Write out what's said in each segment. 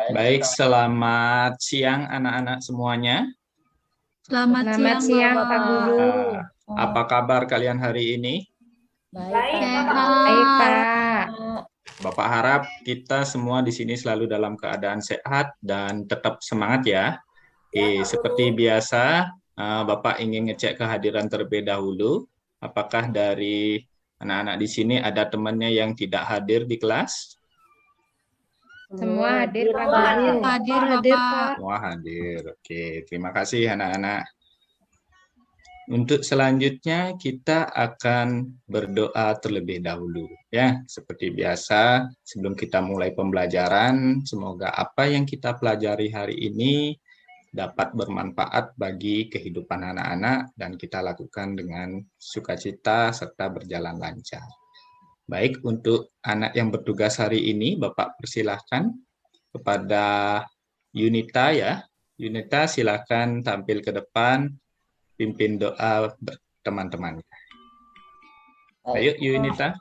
Baik, selamat siang anak-anak semuanya. Selamat siang, Pak Guru. Apa kabar kalian hari ini? Baik, Sehat. Pak. Bapak harap kita semua di sini selalu dalam keadaan sehat dan tetap semangat ya. Oke, seperti biasa, Bapak ingin ngecek kehadiran terlebih dahulu. Apakah dari anak-anak di sini ada temannya yang tidak hadir di kelas? Semua hadir, Pak Hadir, Guru. Bapak. Semua hadir. Oke, terima kasih anak-anak. Untuk selanjutnya kita akan berdoa terlebih dahulu ya. Seperti biasa, sebelum kita mulai pembelajaran, semoga apa yang kita pelajari hari ini dapat bermanfaat bagi kehidupan anak-anak dan kita lakukan dengan sukacita serta berjalan lancar. Baik, untuk anak yang bertugas hari ini, Bapak persilahkan kepada Yunita ya. Yunita silakan tampil ke depan, pimpin doa teman-teman. Ayo Yunita.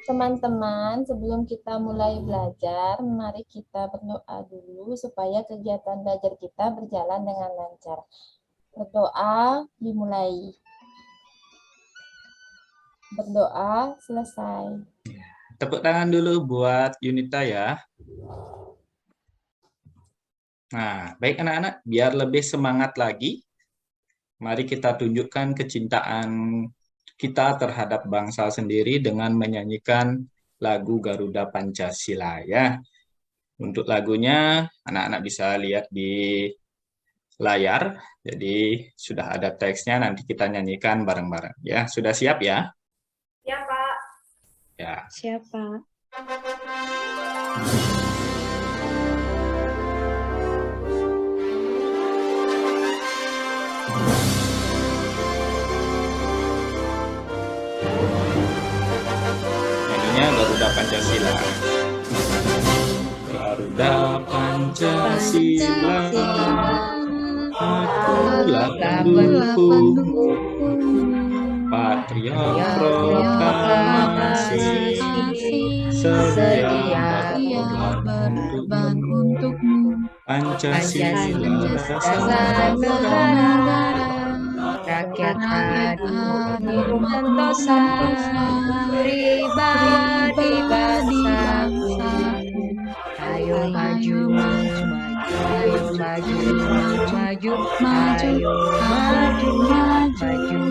Teman-teman, sebelum kita mulai belajar, mari kita berdoa dulu supaya kegiatan belajar kita berjalan dengan lancar. Berdoa dimulai. Berdoa selesai. Tepuk tangan dulu buat Yunita ya. Nah, baik anak-anak, biar lebih semangat lagi, mari kita tunjukkan kecintaan kita terhadap bangsa sendiri dengan menyanyikan lagu Garuda Pancasila ya. Untuk lagunya, anak-anak bisa lihat di layar, jadi sudah ada teksnya, nanti kita nyanyikan bareng-bareng ya. Sudah siap ya? Ya, Pak. Ya. Siapa? Nyanyinya Garuda Pancasila. Garuda Pancasila, akulah pendukungmu, patriot proklamasi, sedia berkorban untukmu, Pancasila dasar negara, Rakyat adil sentosa, pribadi bangsaku. Ayo maju, ayo maju, maju, ayo maju, maju.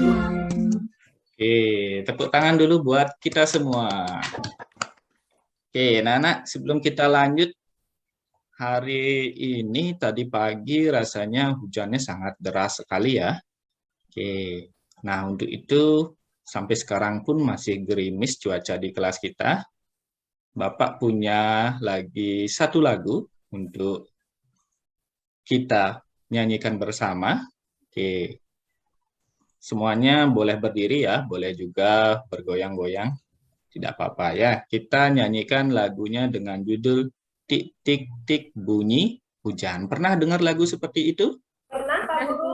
Oke, tepuk tangan dulu buat kita semua. Oke, anak-anak, sebelum kita lanjut, hari ini tadi pagi rasanya hujannya sangat deras sekali ya. Oke, nah untuk itu sampai sekarang pun masih gerimis cuaca di kelas kita. Bapak punya lagi satu lagu untuk kita nyanyikan bersama. Oke, semuanya boleh berdiri ya, boleh juga bergoyang-goyang. Tidak apa-apa ya. Kita nyanyikan lagunya dengan judul Tik Tik Tik Bunyi Hujan. Pernah dengar lagu seperti itu?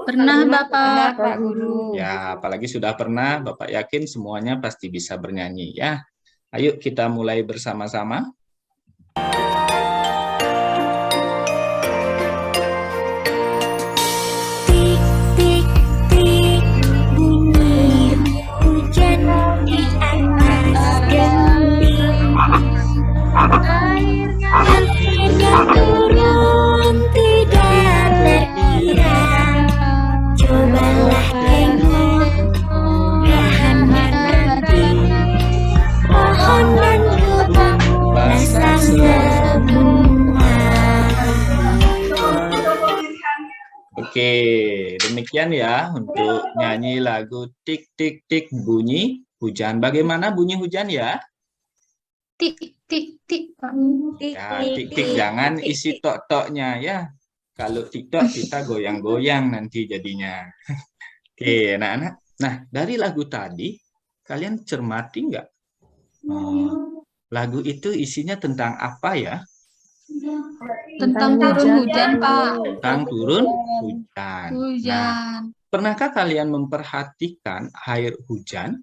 Pernah, Bapak. Pak Guru. Ya, apalagi sudah pernah, Bapak yakin semuanya pasti bisa bernyanyi ya. Ayo kita mulai bersama-sama. Tik tik tik bunyi hujan di atas gembing, airnya turun tidak terkira. Cobalah tengok gerhana nanti, pohon dan kebun basah semua. Oke, demikian ya untuk nyanyi lagu Tik Tik Tik Bunyi Hujan. Bagaimana bunyi hujan ya? Tik, tik, tik. Ya, tik tik jangan isi tok-toknya ya. Kalau TikTok kita goyang-goyang nanti jadinya. Oke, anak-anak. Nah, dari lagu tadi kalian cermati nggak? Lagu itu isinya tentang apa ya? Tentang turun hujan, Pak. Tentang turun hujan. Nah, Hujan. pernahkah kalian memperhatikan air hujan?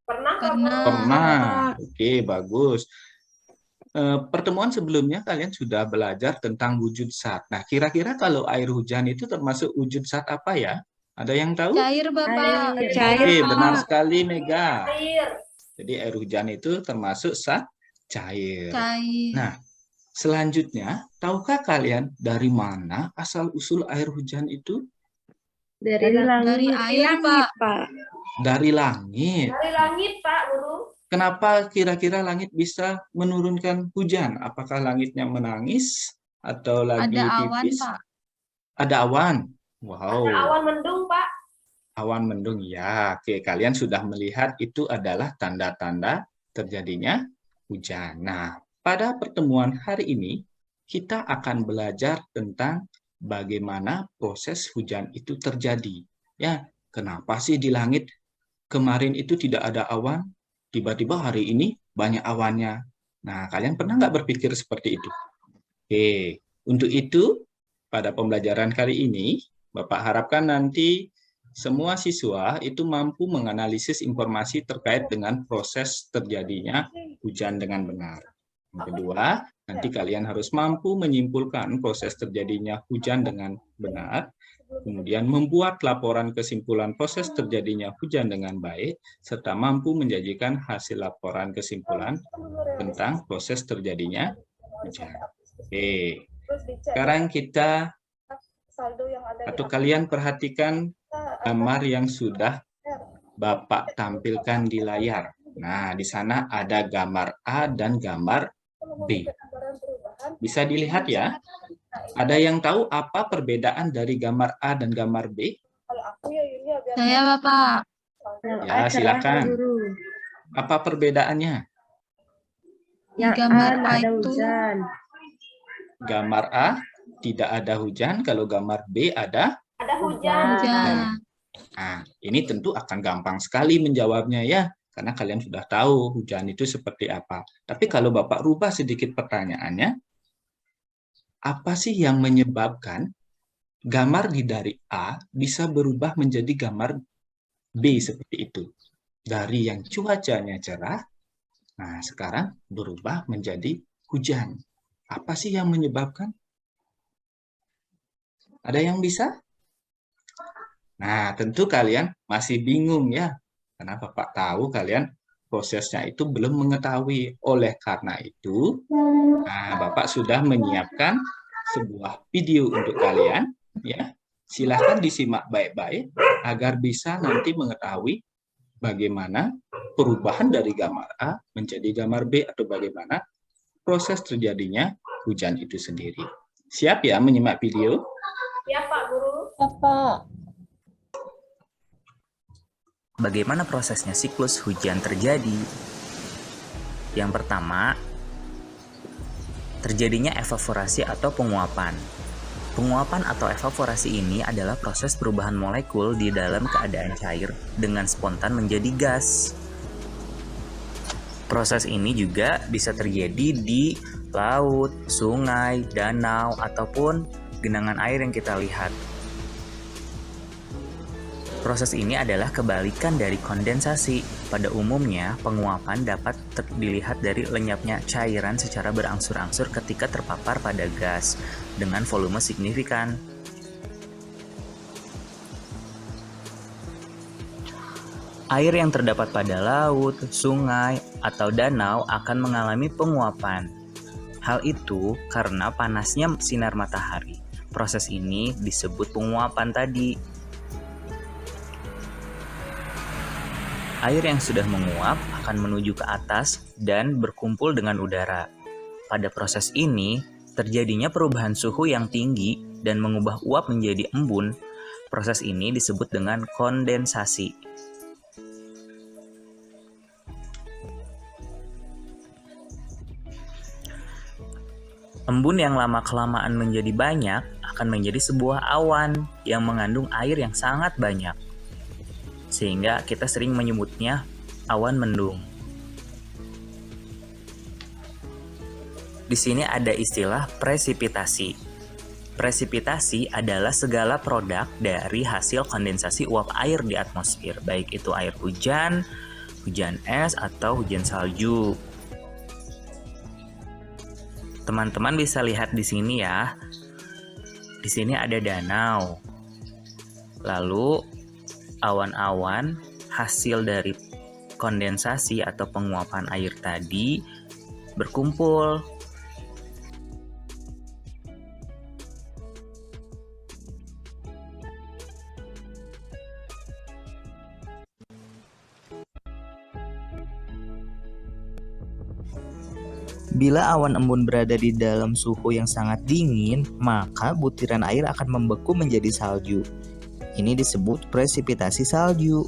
Pernah. Pernah. Oke, bagus. pertemuan sebelumnya kalian sudah belajar tentang wujud zat. Nah, kira-kira kalau air hujan itu termasuk wujud zat apa ya? Ada yang tahu? Cair, Bapak. Oke, benar sekali Mega. Jadi air hujan itu termasuk zat cair. Cair. Nah, selanjutnya, tahukah kalian dari mana asal-usul air hujan itu? Dari air, Pak. Dari langit. Dari langit, Pak Guru. Kenapa kira-kira langit bisa menurunkan hujan? Apakah langitnya menangis atau lagi Ada awan, pipis? Pak. Ada awan. Wow. Ada awan mendung, Pak. Awan mendung, ya. Oke, kalian sudah melihat itu adalah tanda-tanda terjadinya hujan. Nah, pada pertemuan hari ini, kita akan belajar tentang bagaimana proses hujan itu terjadi. Ya, kenapa sih di langit kemarin itu tidak ada awan? Tiba-tiba hari ini banyak awannya. Nah, kalian pernah nggak berpikir seperti itu? Oke, untuk itu, pada pembelajaran kali ini, Bapak harapkan nanti semua siswa itu mampu menganalisis informasi terkait dengan proses terjadinya hujan dengan benar. Yang kedua, nanti kalian harus mampu menyimpulkan proses terjadinya hujan dengan benar, kemudian membuat laporan kesimpulan proses terjadinya hujan dengan baik, serta mampu menjanjikan hasil laporan kesimpulan tentang proses terjadinya hujan. Oke, sekarang kita atau kalian perhatikan gambar yang sudah Bapak tampilkan di layar. Nah, di sana ada gambar A dan gambar B. Bisa dilihat ya. Ada yang tahu apa perbedaan dari gambar A dan gambar B? Saya, Bapak. Ya, silakan. Apa perbedaannya? Di gambar A ada itu hujan. Gambar A tidak ada hujan, kalau gambar B ada. Ada hujan. hujan. Nah, ini tentu akan gampang sekali menjawabnya ya, karena kalian sudah tahu hujan itu seperti apa. Tapi kalau Bapak rubah sedikit pertanyaannya, apa sih yang menyebabkan gambar dari A bisa berubah menjadi gambar B seperti itu? Dari yang cuacanya cerah, nah sekarang berubah menjadi hujan. Apa sih yang menyebabkan? Ada yang bisa? Nah, tentu kalian masih bingung ya, karena Bapak tahu kalian prosesnya itu belum mengetahui. Oleh karena itu, nah, Bapak sudah menyiapkan sebuah video untuk kalian, ya. Silahkan disimak baik-baik agar bisa nanti mengetahui bagaimana perubahan dari gambar A menjadi gambar B atau bagaimana proses terjadinya hujan itu sendiri. Siap ya menyimak video? Ya, Pak Guru. Ya, Pak. Bagaimana prosesnya siklus hujan terjadi? Yang pertama, terjadinya evaporasi atau penguapan. Penguapan atau evaporasi ini adalah proses perubahan molekul di dalam keadaan cair dengan spontan menjadi gas. Proses ini juga bisa terjadi di laut, sungai, danau, ataupun genangan air yang kita lihat. Proses ini adalah kebalikan dari kondensasi. Pada umumnya, penguapan dapat dilihat dari lenyapnya cairan secara berangsur-angsur ketika terpapar pada gas dengan volume signifikan. Air yang terdapat pada laut, sungai, atau danau akan mengalami penguapan. Hal itu karena panasnya sinar matahari. Proses ini disebut penguapan tadi. Air yang sudah menguap akan menuju ke atas dan berkumpul dengan udara. Pada proses ini, terjadinya perubahan suhu yang tinggi dan mengubah uap menjadi embun. Proses ini disebut dengan kondensasi. Embun yang lama-kelamaan menjadi banyak akan menjadi sebuah awan yang mengandung air yang sangat banyak, sehingga kita sering menyebutnya awan mendung. Di sini ada istilah presipitasi. Presipitasi adalah segala produk dari hasil kondensasi uap air di atmosfer, baik itu air hujan, hujan es, atau hujan salju. Teman-teman bisa lihat di sini ya. Di sini ada danau. Lalu awan-awan hasil dari kondensasi atau penguapan air tadi berkumpul. Bila awan embun berada di dalam suhu yang sangat dingin, maka butiran air akan membeku menjadi salju. Ini disebut presipitasi salju.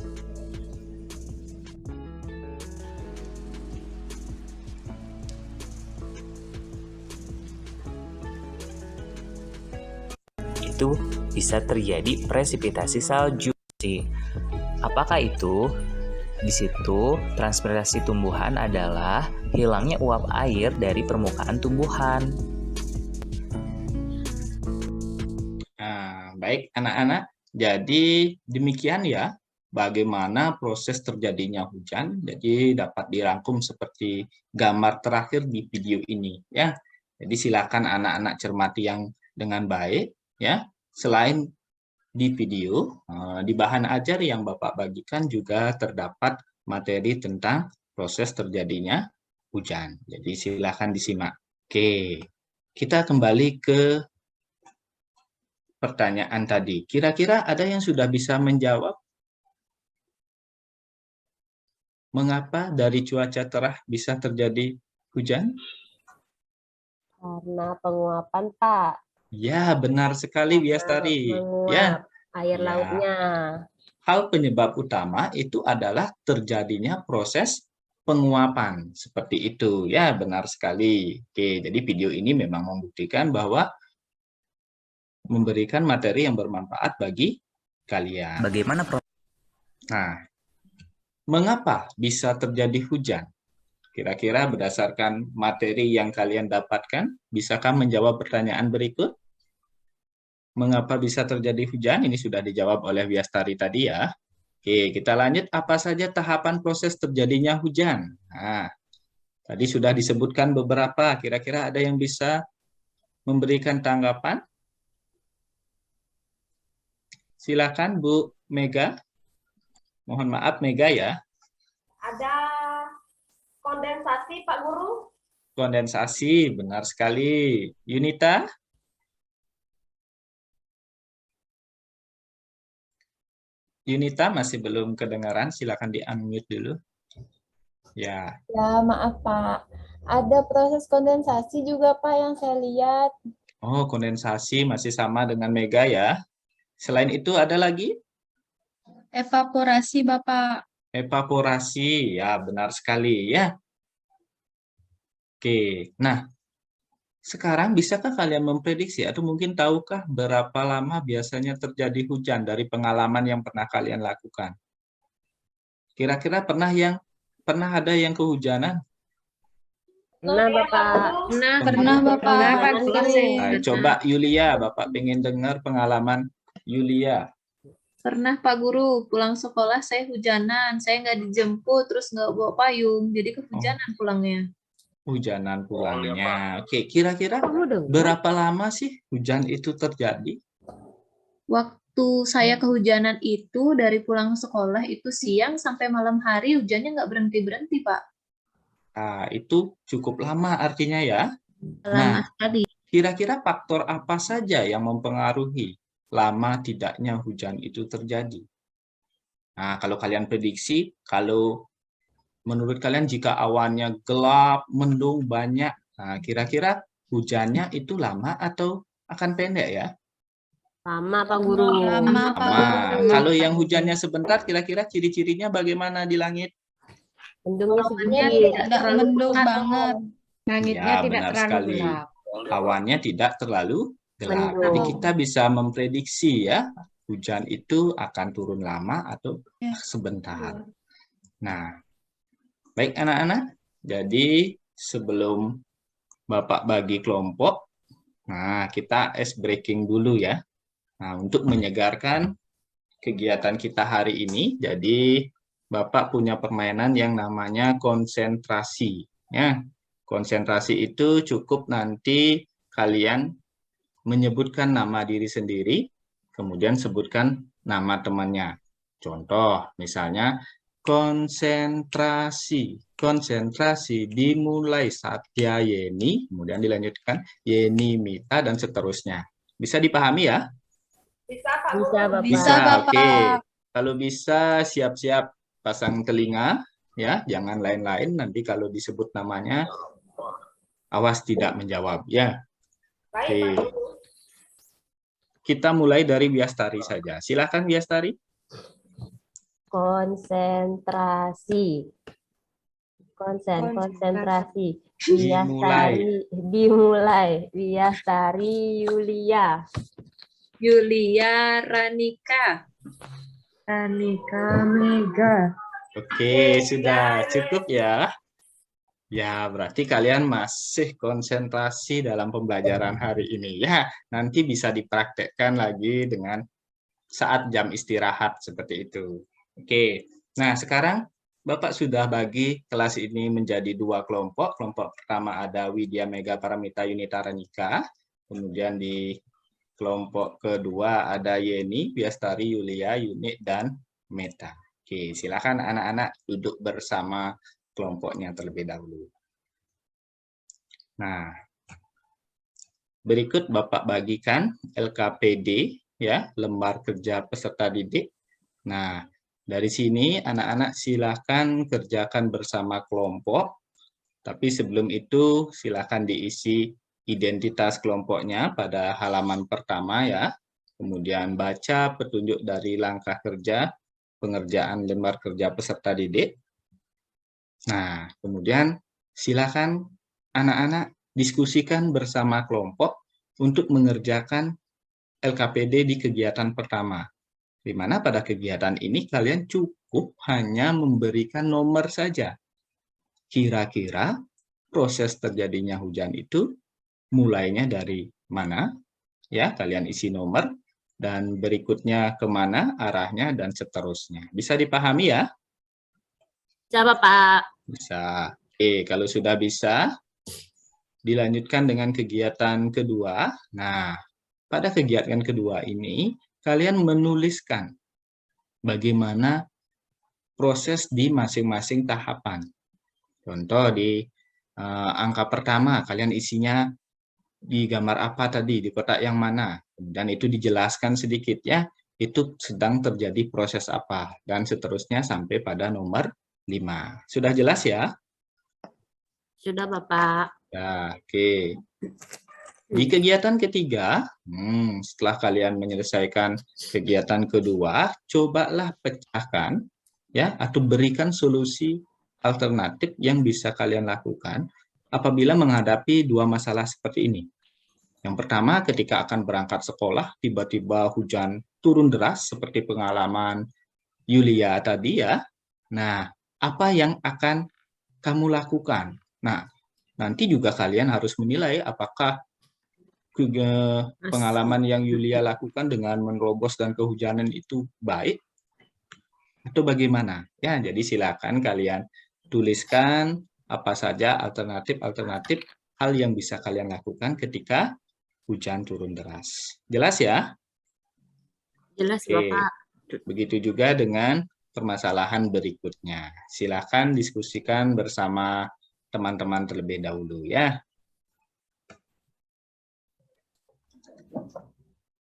Itu bisa terjadi presipitasi salju. Apakah itu? Di situ, transpirasi tumbuhan adalah hilangnya uap air dari permukaan tumbuhan. Nah, baik anak-anak. Jadi demikian ya bagaimana proses terjadinya hujan. Jadi dapat dirangkum seperti gambar terakhir di video ini ya. Jadi silakan anak-anak cermati yang dengan baik ya. Selain di video, di bahan ajar yang Bapak bagikan juga terdapat materi tentang proses terjadinya hujan. Jadi silakan disimak. Oke, kita kembali ke pertanyaan tadi. Kira-kira ada yang sudah bisa menjawab? Mengapa dari cuaca cerah bisa terjadi hujan? Karena penguapan, Pak. Ya, benar sekali Biastari. Ya, Air Ya. lautnya. hal penyebab utama itu adalah terjadinya proses penguapan. Seperti itu. Ya, benar sekali. Oke, jadi video ini memang membuktikan bahwa memberikan materi yang bermanfaat bagi kalian. Bagaimana Nah, mengapa bisa terjadi hujan? Kira-kira berdasarkan materi yang kalian dapatkan, bisakah menjawab pertanyaan berikut? Mengapa bisa terjadi hujan? Ini sudah dijawab oleh Biastari tadi ya. Oke, kita lanjut. Apa saja tahapan proses terjadinya hujan? Nah, tadi sudah disebutkan beberapa. Kira-kira ada yang bisa memberikan tanggapan? Silakan Bu Mega. Mohon maaf Mega ya. Ada kondensasi, Pak Guru. Kondensasi, benar sekali. Yunita? Yunita masih belum kedengaran, silakan di-unmute dulu. Ya, Ya, maaf Pak. Ada proses kondensasi juga Pak yang saya lihat. oh kondensasi masih sama dengan Mega ya. Selain itu ada lagi? Evaporasi, Bapak. Evaporasi, ya benar sekali ya. Oke, nah sekarang bisakah kalian memprediksi atau mungkin tahukah berapa lama biasanya terjadi hujan dari pengalaman yang pernah kalian lakukan? Kira-kira pernah ada yang kehujanan? Nah, Bapak. Pernah, Bapak. Pak Guru. Nah, coba Yulia, Bapak pengen dengar pengalaman Yulia. Pernah Pak Guru, pulang sekolah saya hujanan, saya nggak dijemput, terus nggak bawa payung, jadi kehujanan pulangnya. Hujanan pulangnya. Oke, kira-kira Kamu dengar? berapa lama sih hujan itu terjadi? Waktu saya kehujanan itu dari pulang sekolah itu siang sampai malam hari hujannya nggak berhenti-berhenti Pak. Nah, itu cukup lama artinya ya. Lama sekali. Kira-kira faktor apa saja yang mempengaruhi lama tidaknya hujan itu terjadi? Nah, kalau kalian prediksi, kalau menurut kalian jika awannya gelap, mendung, banyak, nah kira-kira hujannya itu lama atau akan pendek ya? Lama, Pak Guru. Lama, Pak. Lama. Kalau yang hujannya sebentar, kira-kira ciri-cirinya bagaimana di langit? Mendungnya Awannya sedikit. Tidak mendung banget. Langitnya Ya, tidak benar terlalu sekali. gelap. Awannya tidak terlalu gelap. Mendung. Jadi kita bisa memprediksi ya, hujan itu akan turun lama atau Ya. sebentar. Nah, baik anak-anak, jadi sebelum Bapak bagi kelompok, nah kita ice breaking dulu ya. Nah, untuk menyegarkan kegiatan kita hari ini, jadi Bapak punya permainan yang namanya konsentrasi. Ya. Konsentrasi itu cukup nanti kalian menyebutkan nama diri sendiri, kemudian sebutkan nama temannya. Contoh, misalnya konsentrasi. Konsentrasi dimulai Satya Yeni, kemudian dilanjutkan Yeni Mita, dan seterusnya. Bisa dipahami ya? Bisa Pak Bisa, Guru. Bapak. Bisa, Bapak. Oke. Kalau bisa siap-siap pasang telinga, ya, jangan lain-lain. Nanti kalau disebut namanya, awas tidak menjawab, ya. Baik Pak Oke. Guru. Kita mulai dari Biastari saja. Silakan Biastari. Konsentrasi. Konsentrasi. Dimulai. Dimulai. Biastari Yulia. Yulia Ranika. Ranika Mega. Oke, sudah cukup ya. Ya, berarti kalian masih konsentrasi dalam pembelajaran hari ini ya. Nanti bisa dipraktekkan lagi dengan saat jam istirahat seperti itu. Oke. Nah, sekarang Bapak sudah bagi kelas ini menjadi 2 kelompok. Kelompok pertama ada Widya Mega Paramita Yunita Ranika. Kemudian di kelompok kedua ada Yeni, Biastari, Yulia, Yuni, dan Meta. Oke, silakan anak-anak duduk bersama kelompoknya terlebih dahulu. Nah, berikut Bapak bagikan LKPD, ya, lembar kerja peserta didik. Nah, dari sini anak-anak silakan kerjakan bersama kelompok. Tapi sebelum itu silakan diisi identitas kelompoknya pada halaman pertama ya. Kemudian baca petunjuk dari langkah kerja pengerjaan lembar kerja peserta didik. Nah, kemudian silakan anak-anak diskusikan bersama kelompok untuk mengerjakan LKPD di kegiatan pertama. Di mana pada kegiatan ini kalian cukup hanya memberikan nomor saja. Kira-kira proses terjadinya hujan itu mulainya dari mana? Ya, kalian isi nomor dan berikutnya kemana arahnya dan seterusnya. Bisa dipahami ya? Bisa, Bapak. Bisa. Oke, kalau sudah bisa, dilanjutkan dengan kegiatan kedua. Nah, pada kegiatan kedua ini, kalian menuliskan bagaimana proses di masing-masing tahapan. Contoh di angka pertama, kalian isinya di gambar apa tadi, di kotak yang mana. Dan itu dijelaskan sedikit ya, itu sedang terjadi proses apa. Dan seterusnya sampai pada nomor 5. Sudah jelas ya? Sudah, Bapak. Ya, oke. Di kegiatan ketiga, setelah kalian menyelesaikan kegiatan kedua, cobalah pecahkan ya atau berikan solusi alternatif yang bisa kalian lakukan apabila menghadapi 2 masalah seperti ini. Yang pertama, ketika akan berangkat sekolah, tiba-tiba hujan turun deras seperti pengalaman Yulia tadi ya. Nah, apa yang akan kamu lakukan? Nah, nanti juga kalian harus menilai apakah pengalaman yang Yulia lakukan dengan menerobos dan kehujanan itu baik atau bagaimana? Ya, jadi silakan kalian tuliskan apa saja alternatif-alternatif hal yang bisa kalian lakukan ketika hujan turun deras. Jelas ya? Jelas, Oke. Bapak. Begitu juga dengan permasalahan berikutnya. Silakan diskusikan bersama teman-teman terlebih dahulu ya.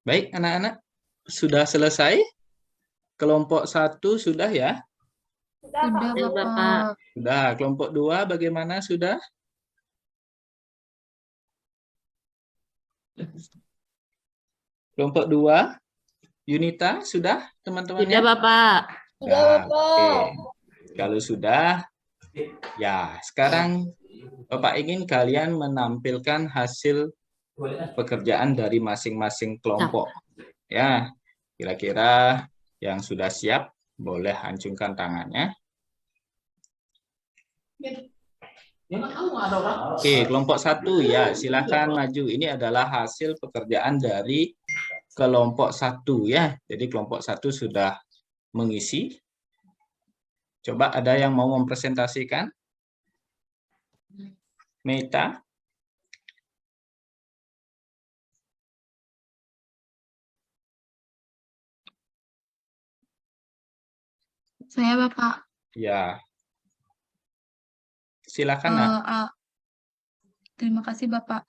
Baik, anak-anak, sudah selesai? Kelompok 1 sudah ya? Sudah Pak Sudah, Guru. Bapak. Sudah. Kelompok 2 bagaimana? Sudah? Kelompok 2, Yunita, sudah teman-temannya? Sudah, Bapak. Sudah, Ya, Bapak. oke. Kalau sudah, ya sekarang Bapak ingin kalian menampilkan hasil pekerjaan dari masing-masing kelompok. Ya, kira-kira yang sudah siap boleh hancurkan tangannya. Oke, kelompok 1 ya, silakan maju. Ini adalah hasil pekerjaan dari kelompok 1 ya. Jadi kelompok 1 sudah mengisi. Coba ada yang mau mempresentasikan? Meta? Saya Bapak. Ya. Silakan, Nak. Terima kasih Bapak.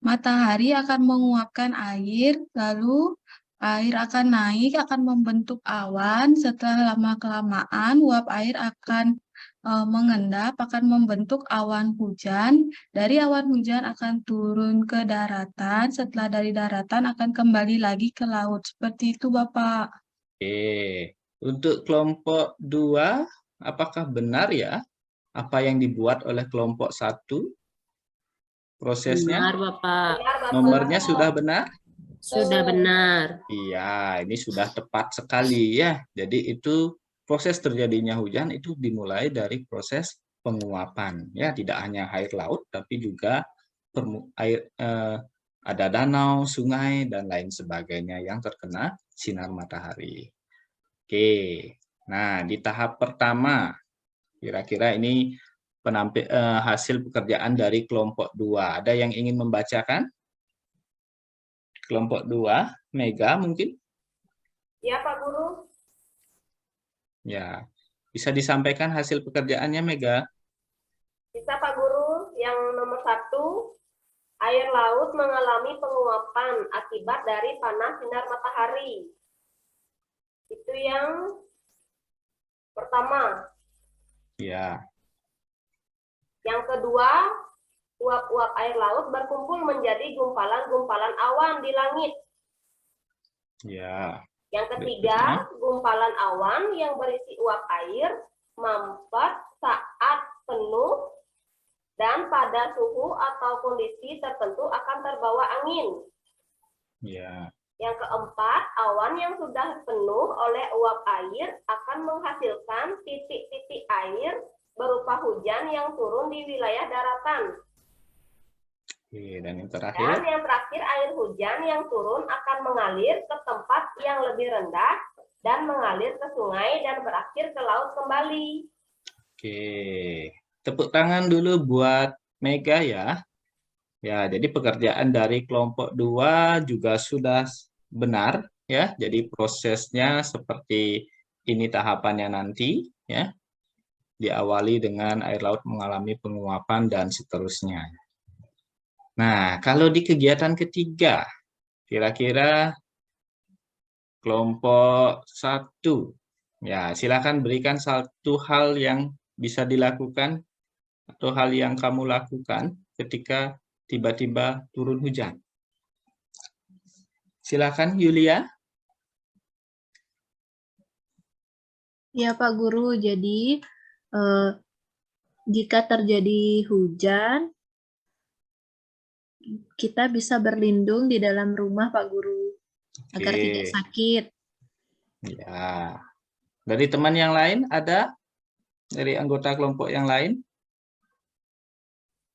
Matahari akan menguapkan air, lalu air akan naik, akan membentuk awan. Setelah lama-kelamaan, uap air akan mengendap, akan membentuk awan hujan. Dari awan hujan akan turun ke daratan. Setelah dari daratan akan kembali lagi ke laut. Seperti itu, Bapak. Oke. Untuk kelompok 2, apakah benar ya apa yang dibuat oleh kelompok 1? Prosesnya, Benar, Bapak. Benar, Bapak. nomornya sudah benar? Sudah benar. Iya, ini sudah tepat sekali ya. Jadi itu proses terjadinya hujan itu dimulai dari proses penguapan ya, tidak hanya air laut tapi juga ada danau, sungai dan lain sebagainya yang terkena sinar matahari. Oke. Nah, di tahap pertama kira-kira ini hasil pekerjaan dari kelompok 2. Ada yang ingin membacakan? Kelompok 2, Mega mungkin? Ya, Pak Guru. Ya, bisa disampaikan hasil pekerjaannya, Mega? Bisa, Pak Guru. Yang nomor 1, air laut mengalami penguapan akibat dari panas sinar matahari. Itu yang pertama. Ya. Yang kedua, uap-uap air laut berkumpul menjadi gumpalan-gumpalan awan di langit. Ya. Yang ketiga, gumpalan awan yang berisi uap air mampet saat penuh dan pada suhu atau kondisi tertentu akan terbawa angin. Ya. Yang keempat, awan yang sudah penuh oleh uap air akan menghasilkan titik-titik air berupa hujan yang turun di wilayah daratan. Oke, dan yang Dan terakhir? yang terakhir, air hujan yang turun akan mengalir ke tempat yang lebih rendah dan mengalir ke sungai dan berakhir ke laut kembali. Oke, tepuk tangan dulu buat Mega ya. Ya, jadi pekerjaan dari kelompok 2 juga sudah benar ya. Jadi prosesnya seperti ini tahapannya nanti ya. Diawali dengan air laut mengalami penguapan dan seterusnya. Nah, kalau di kegiatan ketiga, kira-kira kelompok 1, ya silakan berikan satu hal yang bisa dilakukan atau hal yang kamu lakukan ketika tiba-tiba turun hujan. Silakan Yulia. Ya Pak Guru, jadi jika terjadi hujan, kita bisa berlindung di dalam rumah Pak Guru, agar tidak sakit. Ya. Dari teman yang lain ada? Dari anggota kelompok yang lain?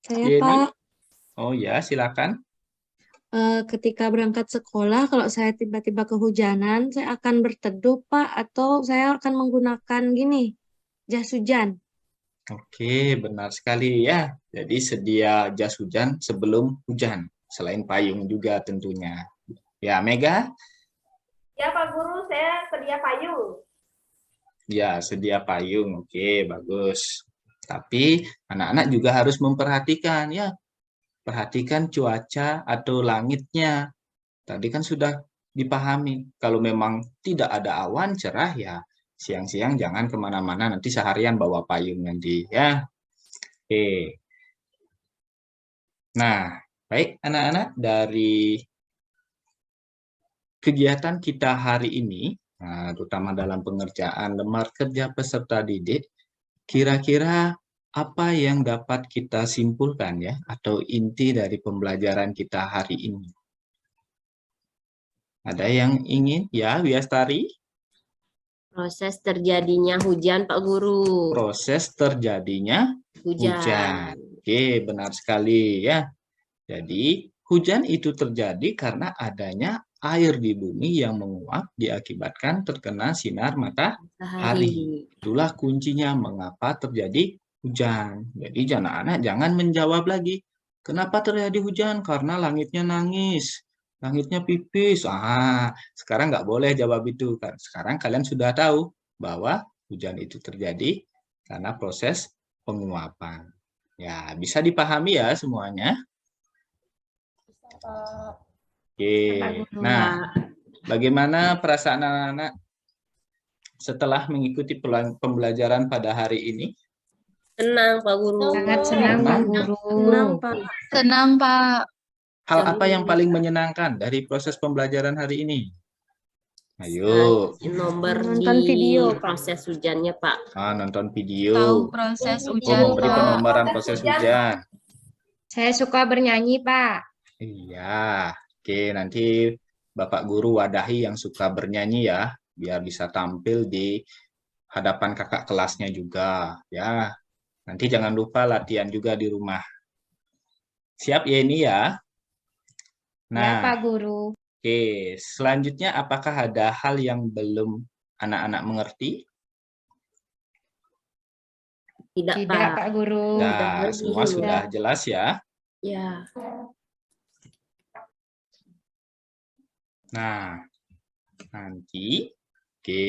Saya Yeni? Pak, Oh ya, silakan. ketika berangkat sekolah, kalau saya tiba-tiba kehujanan, saya akan berteduh Pak, atau saya akan menggunakan jas hujan. Oke, benar sekali ya. Jadi sedia jas hujan sebelum hujan, selain payung juga tentunya. Ya, Mega? Ya Pak Guru, saya sedia payung. Ya, sedia payung. Oke, bagus. Tapi anak-anak juga harus memperhatikan ya. Perhatikan cuaca atau langitnya. Tadi kan sudah dipahami. Kalau memang tidak ada awan cerah ya, siang-siang jangan kemana-mana, nanti seharian bawa payung nanti ya. Oke. Nah, baik anak-anak, dari kegiatan kita hari ini, nah, terutama dalam pengerjaan lembar kerja peserta didik, kira-kira apa yang dapat kita simpulkan ya, atau inti dari pembelajaran kita hari ini? Ada yang ingin? Ya, Wiastari? Proses terjadinya hujan, Pak Guru. Proses terjadinya hujan. Oke, benar sekali ya. Jadi, hujan itu terjadi karena adanya air di bumi yang menguap diakibatkan terkena sinar matahari. Itulah kuncinya mengapa terjadi hujan. Jadi anak-anak jangan menjawab lagi. Kenapa terjadi hujan? Karena langitnya nangis, langitnya pipis. Sekarang nggak boleh jawab itu. Sekarang kalian sudah tahu bahwa hujan itu terjadi karena proses penguapan. Ya, bisa dipahami ya semuanya. Oke. Nah, bagaimana perasaan anak-anak setelah mengikuti pembelajaran pada hari ini? Senang, Pak Guru. Sangat senang, Pak Senang. Guru. Senang, Pak. Senang, Pak. Hal apa yang paling menyenangkan dari proses pembelajaran hari ini? Ayo. Nomor Nonton di video, Pak. proses hujannya, Pak. Nonton Tahu video. proses Oh, hujan, memberi Pak. penomoran proses hujan. Saya suka bernyanyi, Pak. Iya. Oke, nanti Bapak Guru wadahi yang suka bernyanyi ya, biar bisa tampil di hadapan kakak kelasnya juga. Ya, nanti jangan lupa latihan juga di rumah. Siap ya ini ya? Ya, Nah, Pak Guru. oke, selanjutnya apakah ada hal yang belum anak-anak mengerti? Tidak, Tidak, Pak. Pak Guru. Nah, semua sudah jelas ya. Ya. Nah, nanti, oke,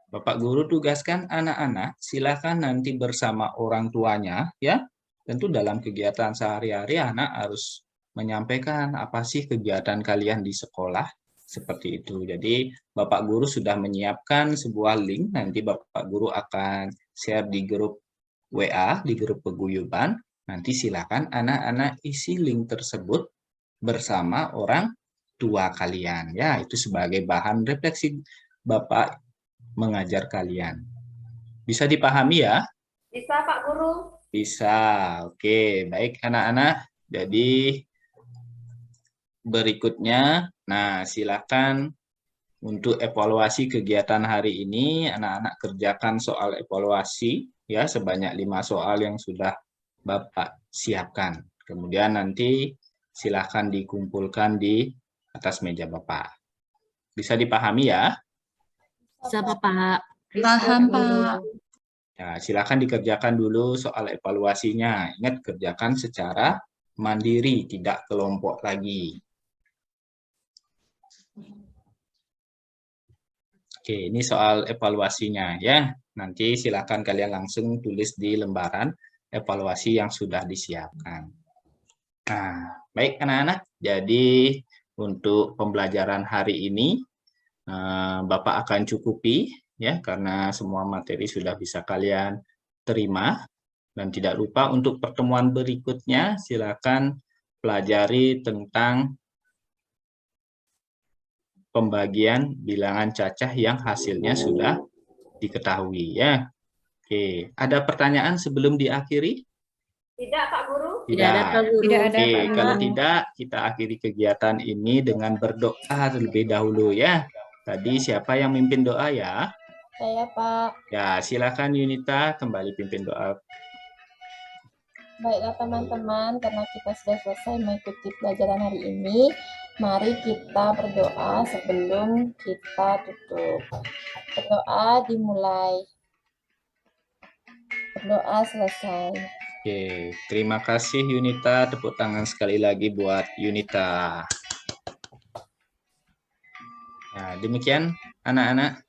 Bapak Guru tugaskan anak-anak, silakan nanti bersama orang tuanya, ya. Tentu dalam kegiatan sehari-hari anak harus menyampaikan apa sih kegiatan kalian di sekolah, seperti itu. Jadi, Bapak Guru sudah menyiapkan sebuah link, nanti Bapak Guru akan share di grup WA, di grup paguyuban. Nanti silakan anak-anak isi link tersebut bersama orang tua kalian. Ya, itu sebagai bahan refleksi Bapak mengajar kalian. Bisa dipahami ya? Bisa, Pak Guru. Bisa. Oke, baik anak-anak. Jadi berikutnya, nah silakan untuk evaluasi kegiatan hari ini, anak-anak kerjakan soal evaluasi ya sebanyak 5 soal yang sudah Bapak siapkan. Kemudian nanti silakan dikumpulkan di atas meja Bapak. Bisa dipahami ya? Bisa, Bapak. Paham, Pak. Ya, silakan dikerjakan dulu soal evaluasinya. Ingat, kerjakan secara mandiri, tidak kelompok lagi. Oke, ini soal evaluasinya ya. Nanti silakan kalian langsung tulis di lembaran evaluasi yang sudah disiapkan. Nah, baik anak-anak. Jadi untuk pembelajaran hari ini Bapak akan cukupi ya karena semua materi sudah bisa kalian terima. Dan tidak lupa untuk pertemuan berikutnya silakan pelajari tentang pembagian bilangan cacah yang hasilnya sudah diketahui ya. Oke, ada pertanyaan sebelum diakhiri? Tidak, Pak Guru. Tidak ada, Pak Guru. Tidak ada, Oke, Pak Guru. kalau tidak kita akhiri kegiatan ini dengan berdoa terlebih dahulu ya. Tadi siapa yang mimpin doa ya? Saya, Pak. Ya, silakan Yunita kembali pimpin doa. Baiklah teman-teman, karena kita sudah selesai mengikuti pelajaran hari ini, mari kita berdoa sebelum kita tutup. Berdoa dimulai. Berdoa selesai. Oke, terima kasih Yunita. Tepuk tangan sekali lagi buat Yunita. Nah, demikian anak-anak.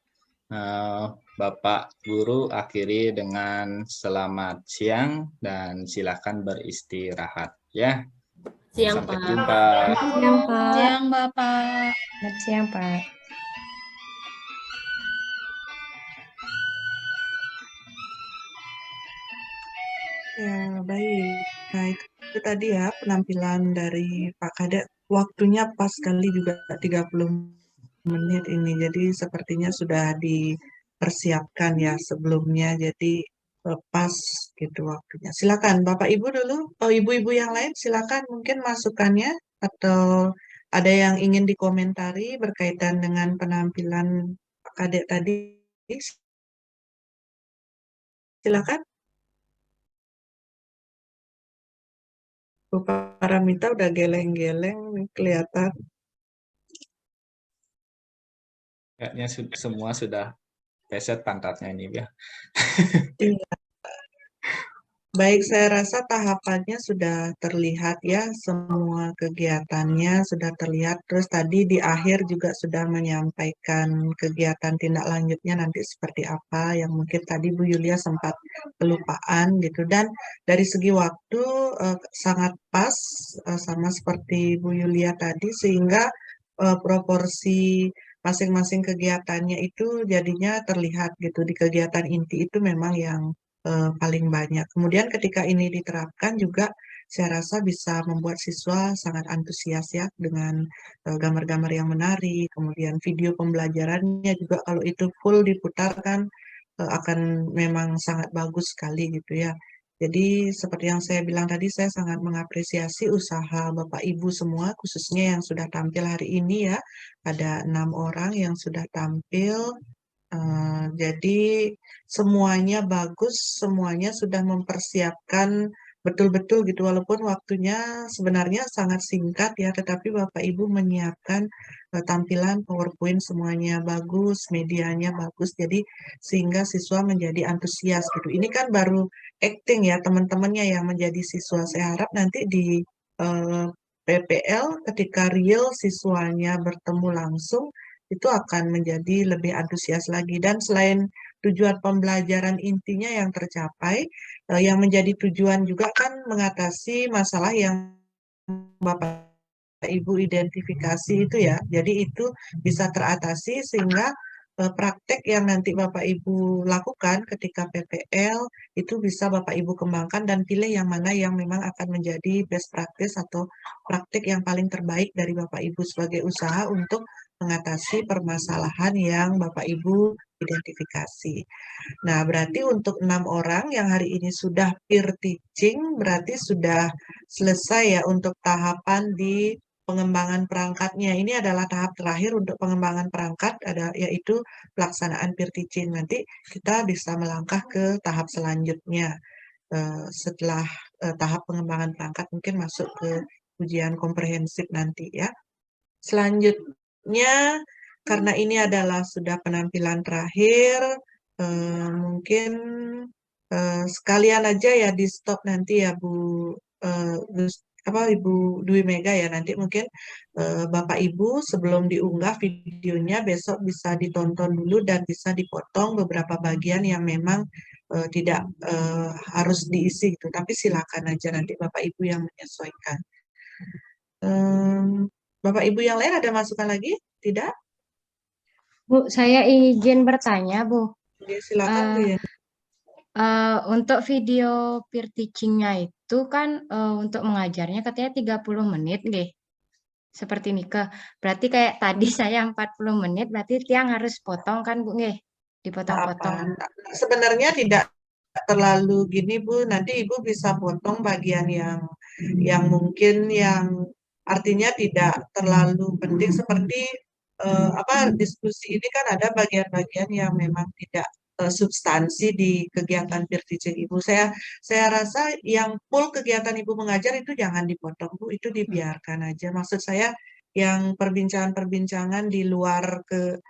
Bapak Guru akhiri dengan selamat siang dan silakan beristirahat ya. Siang, Sampai Pak. jumpa. Siang, Pak. Siang, Bapak. Selamat siang, Pak. Ya, baik. Nah, itu tadi ya penampilan dari Pak Kadek. Waktunya pas sekali juga 30 menit ini. Jadi sepertinya sudah dipersiapkan ya sebelumnya. Jadi pas gitu waktunya. Silakan Bapak Ibu dulu. Oh, ibu-ibu yang lain silakan mungkin masukannya atau ada yang ingin dikomentari berkaitan dengan penampilan Pak Kadek tadi. Silakan. Bu Paramita udah geleng-geleng nih, kelihatan. Kayaknya semua sudah peset pantatnya ini ya. Iya. Baik, saya rasa tahapannya sudah terlihat ya, semua kegiatannya sudah terlihat. Terus tadi di akhir juga sudah menyampaikan kegiatan tindak lanjutnya nanti seperti apa, yang mungkin tadi Bu Yulia sempat kelupaan gitu. Dan dari segi waktu sangat pas sama seperti Bu Yulia tadi, sehingga proporsi masing-masing kegiatannya itu jadinya terlihat gitu. Di kegiatan inti itu memang yang paling banyak. Kemudian ketika ini diterapkan juga saya rasa bisa membuat siswa sangat antusias ya dengan gambar-gambar yang menarik, kemudian video pembelajarannya juga kalau itu full diputarkan akan memang sangat bagus sekali gitu ya. Jadi seperti yang saya bilang tadi, saya sangat mengapresiasi usaha Bapak Ibu semua, khususnya yang sudah tampil hari ini ya. Ada 6 orang yang sudah tampil. Jadi semuanya bagus, semuanya sudah mempersiapkan betul-betul gitu, walaupun waktunya sebenarnya sangat singkat ya, tetapi Bapak Ibu menyiapkan tampilan PowerPoint semuanya bagus, medianya bagus, jadi sehingga siswa menjadi antusias gitu. Ini kan baru acting ya teman-temannya yang menjadi siswa. Saya harap nanti di PPL ketika real siswanya bertemu langsung itu akan menjadi lebih antusias lagi. Dan selain tujuan pembelajaran intinya yang tercapai, yang menjadi tujuan juga kan mengatasi masalah yang Bapak Ibu identifikasi itu ya. Jadi itu bisa teratasi sehingga praktek yang nanti Bapak Ibu lakukan ketika PPL itu bisa Bapak Ibu kembangkan dan pilih yang mana yang memang akan menjadi best practice atau praktek yang paling terbaik dari Bapak Ibu sebagai usaha untuk mengatasi permasalahan yang Bapak Ibu identifikasi. Nah, berarti untuk 6 orang yang hari ini sudah peer teaching, berarti sudah selesai ya untuk tahapan di pengembangan perangkatnya. Ini adalah tahap terakhir untuk pengembangan perangkat, yaitu pelaksanaan peer teaching. Nanti kita bisa melangkah ke tahap selanjutnya. Setelah tahap pengembangan perangkat mungkin masuk ke ujian komprehensif nanti ya. Selanjutnya, karena ini adalah sudah penampilan terakhir, mungkin sekalian aja ya di stop nanti ya Ibu Dwi Mega ya, nanti mungkin Bapak Ibu sebelum diunggah videonya besok bisa ditonton dulu dan bisa dipotong beberapa bagian yang memang tidak harus diisi gitu, tapi silakan aja nanti Bapak Ibu yang menyesuaikan. Bapak Ibu yang lain ada masukan lagi? Tidak? Bu, saya izin bertanya, Bu. Oke, silakan Bu ya. Untuk video peer teaching-nya itu kan untuk mengajarnya katanya 30 menit, nggih. Seperti Nike. Berarti kayak tadi saya 40 menit, berarti tiang harus potong kan, Bu, nggih? Dipotong-potong. Sebenarnya tidak terlalu gini Bu, nanti Ibu bisa potong bagian yang mungkin yang artinya tidak terlalu penting seperti diskusi ini kan ada bagian-bagian yang memang tidak substansi di kegiatan peer teaching Ibu. Saya rasa yang full kegiatan Ibu mengajar itu jangan dipotong Bu, itu dibiarkan aja. Maksud saya yang perbincangan-perbincangan di luar ke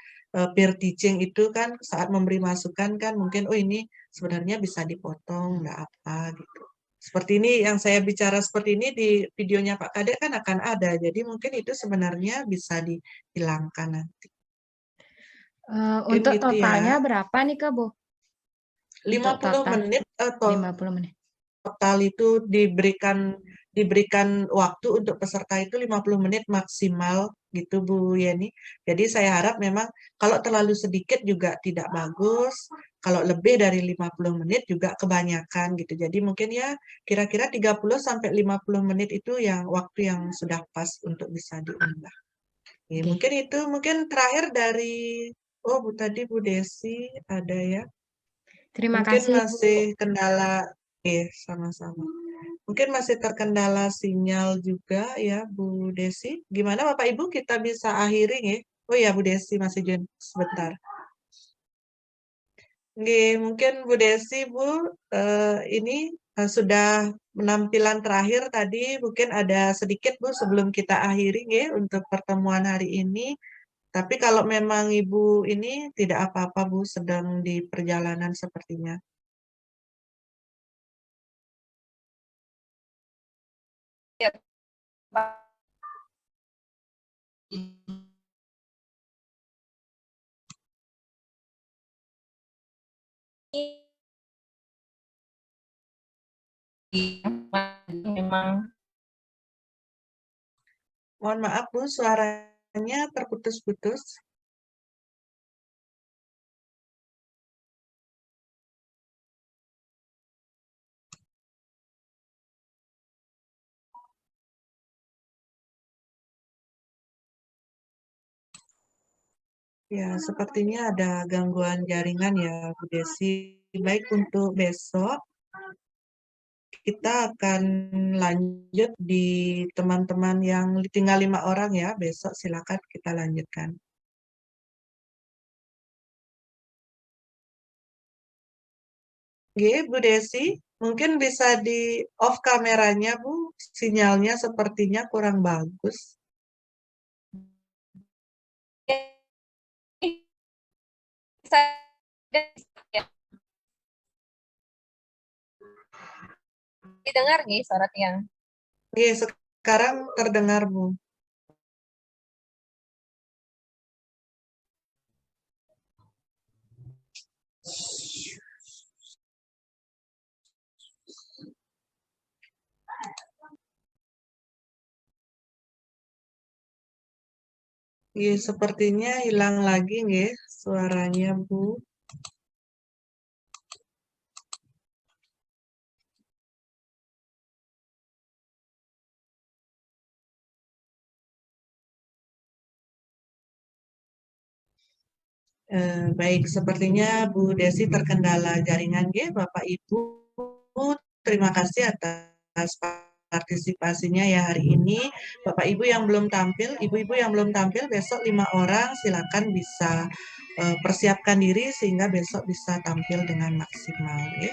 peer teaching itu kan saat memberi masukan kan mungkin ini sebenarnya bisa dipotong nggak apa gitu. Seperti ini yang saya bicara seperti ini di videonya Pak Kadek kan akan ada. Jadi mungkin itu sebenarnya bisa dihilangkan nanti. Untuk gitu totalnya ya. berapa nih, Kak, Bu? 50 menit atau 50 menit. total itu diberikan waktu untuk peserta itu 50 menit maksimal gitu Bu Yeni. Jadi saya harap memang kalau terlalu sedikit juga tidak bagus, kalau lebih dari 50 menit juga kebanyakan gitu. Jadi mungkin ya kira-kira 30 sampai 50 menit itu yang waktu yang sudah pas untuk bisa diunggah. Ya, mungkin itu terakhir dari tadi Bu Desi ada ya. Terima Mungkin kasih, masih Bu. kendala, sama-sama. Mungkin masih terkendala sinyal juga ya Bu Desi. Gimana Bapak Ibu kita bisa akhiri ya? Oh ya Bu Desi masih join sebentar. Mungkin Bu Desi Bu ini sudah penampilan terakhir tadi mungkin ada sedikit Bu sebelum kita akhiri ya untuk pertemuan hari ini. Tapi kalau memang Ibu ini tidak apa-apa Bu sedang di perjalanan sepertinya. memang Mohon maaf Bu, suaranya terputus-putus. Ya, sepertinya ada gangguan jaringan ya, Bu Desi. Baik, untuk besok kita akan lanjut di teman-teman yang tinggal 5 orang ya. Besok silakan kita lanjutkan. Oke, Bu Desi, mungkin bisa di off kameranya Bu. Sinyalnya sepertinya kurang bagus. didengar nggih suara tiang. Oke, sekarang terdengar Bu. Iya, sepertinya hilang lagi nggih suaranya Bu. Baik, sepertinya Bu Desi terkendala jaringan nggih, Bapak Ibu. Terima kasih atas partisipasinya ya hari ini. Bapak Ibu yang belum tampil, Ibu-ibu yang belum tampil besok 5 orang silakan bisa persiapkan diri sehingga besok bisa tampil dengan maksimal ya.